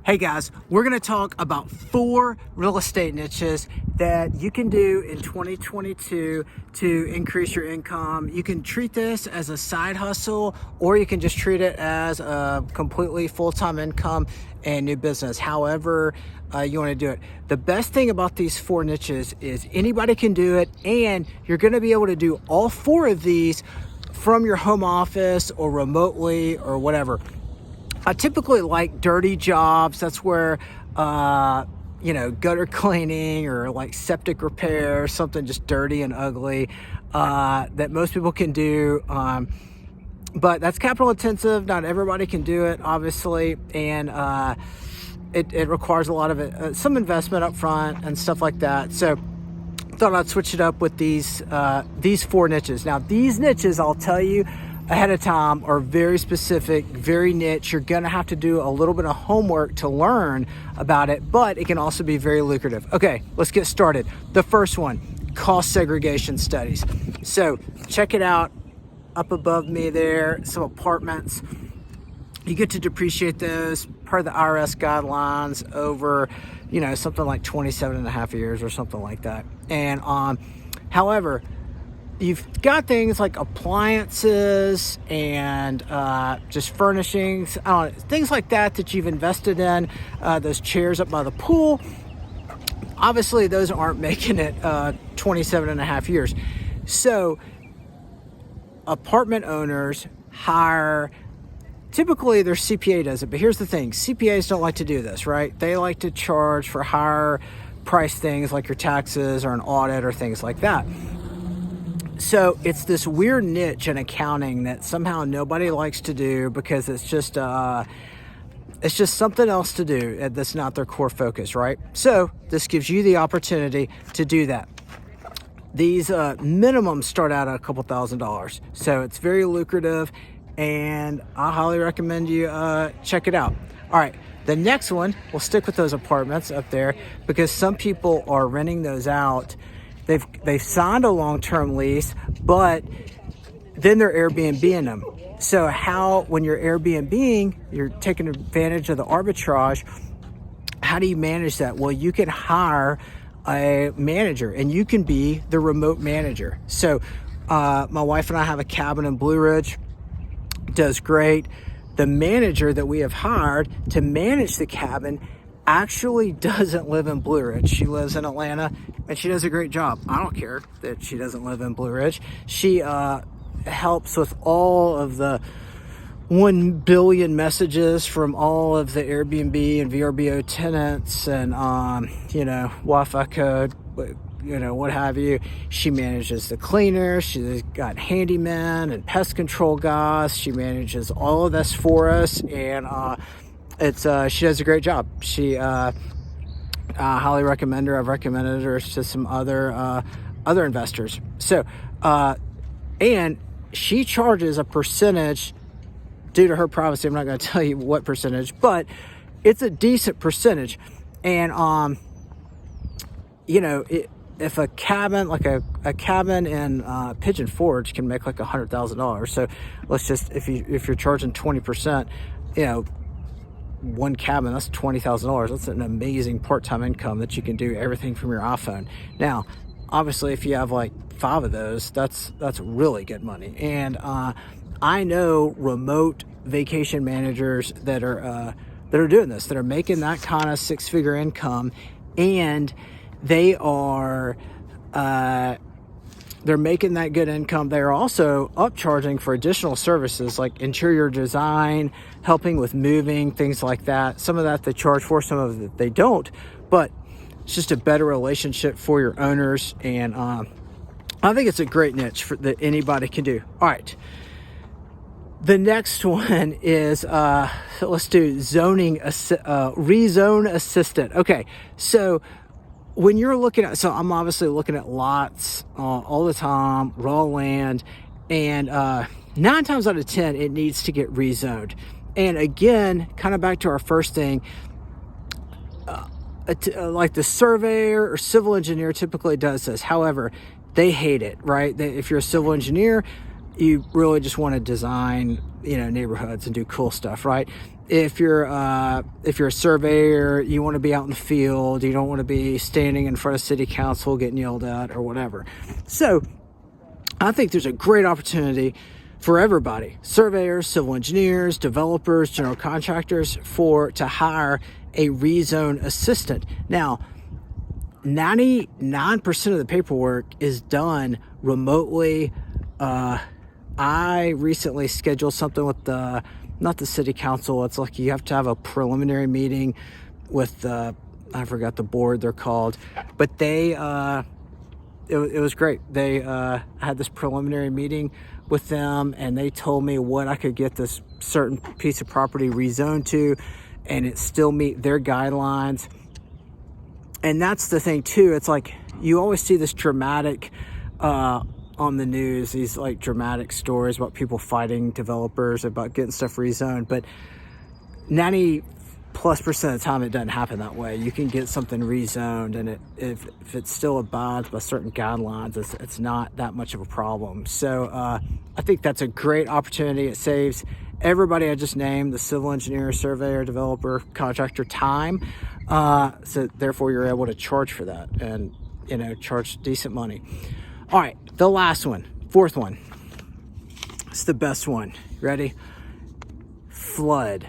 Hey guys, we're going to talk about 4 real estate niches that you can do in 2022 to increase your income. You can treat this as a side hustle, or you can just treat it as a completely full-time income and new business. However you want to do it. The best thing about these 4 niches is anybody can do it, and you're going to be able to do all 4 of these from your home office or remotely or whatever. I typically like dirty jobs. That's where, gutter cleaning or like septic repair, something just dirty and ugly that most people can do. But that's capital intensive. Not everybody can do it, obviously. And it requires a lot of some investment up front and stuff like that. So I thought I'd switch it up with these 4 niches. Now, these niches, I'll tell you ahead of time, are very specific, very niche. You're gonna have to do a little bit of homework to learn about it, but it can also be very lucrative. Okay, let's get started. The first one, cost segregation studies. So check it out up above me there, some apartments. You get to depreciate those per the IRS guidelines over, something like 27 and a half years or something like that. And however, you've got things like appliances and just furnishings, things like that you've invested in, those chairs up by the pool. Obviously, those aren't making it 27 and a half years. So apartment owners hire, typically their CPA does it, but here's the thing, CPAs don't like to do this, right? They like to charge for higher price things like your taxes or an audit or things like that. So it's this weird niche in accounting that somehow nobody likes to do because it's just something else to do that's not their core focus, right? So this gives you the opportunity to do that. These minimums start out at a couple $1,000s, so it's very lucrative, and I highly recommend you check it out. All right, the next one, we'll stick with those apartments up there because some people are renting those out. They've signed a long-term lease, but then they're Airbnb-ing them. So when you're Airbnb-ing, you're taking advantage of the arbitrage. How do you manage that? Well, you can hire a manager, and you can be the remote manager. So my wife and I have a cabin in Blue Ridge. Does great. The manager that we have hired to manage the cabin actually doesn't live in Blue Ridge. She lives in Atlanta, and she does a great job. I don't care that she doesn't live in Blue Ridge. She helps with all of the 1 billion messages from all of the Airbnb and VRBO tenants and, Wi-Fi code, what have you. She manages the cleaners. She's got handymen and pest control guys. She manages all of this for us, and she does a great job. She highly recommend her. I've recommended her to some other investors. So and she charges a percentage due to her privacy. I'm not going to tell you what percentage, but it's a decent percentage. And if a cabin, like a cabin in Pigeon Forge, can make like $100,000. So let's just, if you're charging 20%, one cabin, that's $20,000. That's an amazing part-time income that you can do everything from your iPhone. Now, obviously, if you have like 5 of those, that's really good money. And I know remote vacation managers that are doing this, that are making that kind of 6-figure income, and they are they're making that good income. They're also upcharging for additional services like interior design, helping with moving, things like that. Some of that they charge for, some of it they don't, but it's just a better relationship for your owners. And I think it's a great niche that anybody can do. All right. The next one is, let's do rezone assistant. Okay. So when you're looking at, so I'm obviously looking at lots all the time, raw land, and 9 times out of 10, it needs to get rezoned. And again, kind of back to our first thing, like the surveyor or civil engineer typically does this. However, they hate it, right? If you're a civil engineer, you really just want to design, neighborhoods and do cool stuff, right? if you're a surveyor, you want to be out in the field, you don't want to be standing in front of city council getting yelled at or whatever. So I think there's a great opportunity for everybody, surveyors, civil engineers, developers, general contractors, to hire a rezone assistant. Now, 99% of the paperwork is done remotely. I recently scheduled something with not the city council. It's like you have to have a preliminary meeting with I forgot the board they're called, but they it was great. They I had this preliminary meeting with them, and they told me what I could get this certain piece of property rezoned to, and it still meet their guidelines. And that's the thing too. It's like you always see this dramatic on the news, these like dramatic stories about people fighting developers about getting stuff rezoned, but 90+% of the time it doesn't happen that way. You can get something rezoned, and if it still abides by certain guidelines, it's not that much of a problem. So I think that's a great opportunity. It saves everybody I just named, the civil engineer, surveyor, developer, contractor, time. So therefore you're able to charge for that, and charge decent money. All right, the last one, fourth one. It's the best one. Ready? Flood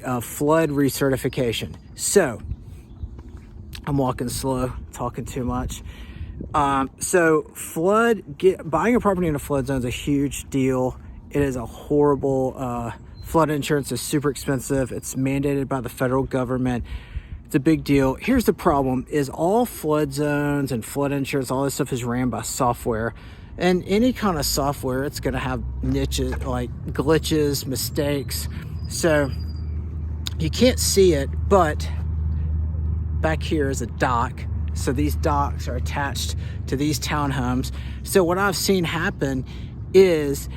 recertification. So I'm walking slow, talking too much. So buying a property in a flood zone is a huge deal. It is a horrible, flood insurance is super expensive. It's mandated by the federal government. It's a big deal. Here's the problem is all flood zones and flood insurance, all this stuff is ran by software. And any kind of software, it's going to have niches, like glitches, mistakes. So you can't see it, but back here is a dock. So these docks are attached to these townhomes. So what I've seen happen is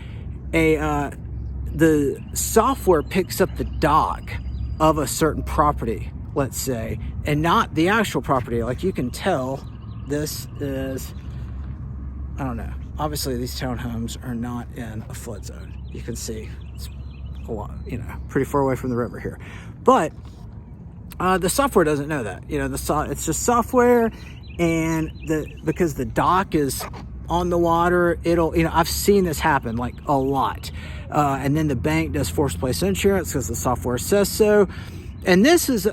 the software picks up the dock of a certain property, let's say, and not the actual property. Like you can tell this is, I don't know, obviously these townhomes are not in a flood zone. You can see it's a lot, pretty far away from the river here, but the software doesn't know that. It's just software, and because the dock is on the water, I've seen this happen like a lot, and then the bank does forced place insurance because the software says so. And this is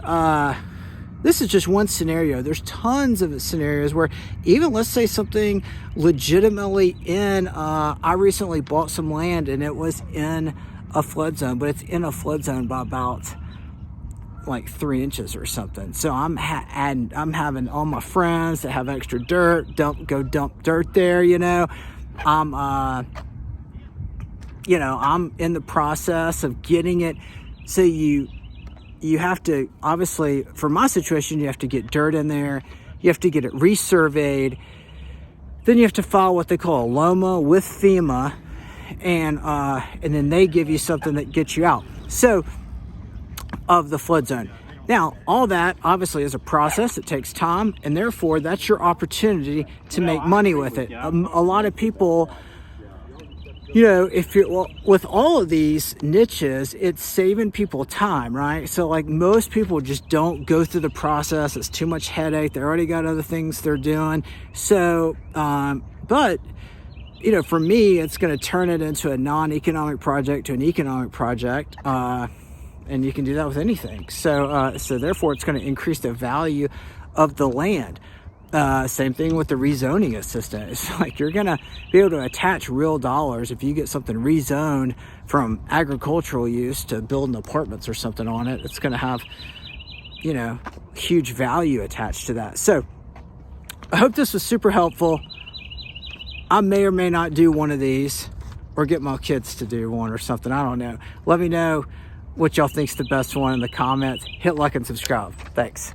just one scenario. There's tons of scenarios where even, let's say something legitimately I recently bought some land and it was in a flood zone, but it's in a flood zone by about like 3 inches or something. So I'm having all my friends that have extra dirt go dump dirt there. I'm in the process of getting it. So you have to, obviously, for my situation, you have to get dirt in there. You have to get it resurveyed. Then you have to file what they call a LOMA with FEMA, and then they give you something that gets you out of the flood zone. Now, all that obviously is a process. It takes time, and therefore that's your opportunity to make money with it. A lot of people, with all of these niches, it's saving people time, right? So like most people just don't go through the process. It's too much headache. They already got other things they're doing. So, but for me, it's going to turn it into a non-economic project to an economic project. And you can do that with anything. So therefore it's going to increase the value of the land. Same thing with the rezoning assistant. It's like you're going to be able to attach real dollars if you get something rezoned from agricultural use to building apartments or something on it. It's going to have, huge value attached to that. So I hope this was super helpful. I may or may not do one of these, or get my kids to do one or something. I don't know. Let me know what y'all think's the best one in the comments. Hit like and subscribe. Thanks.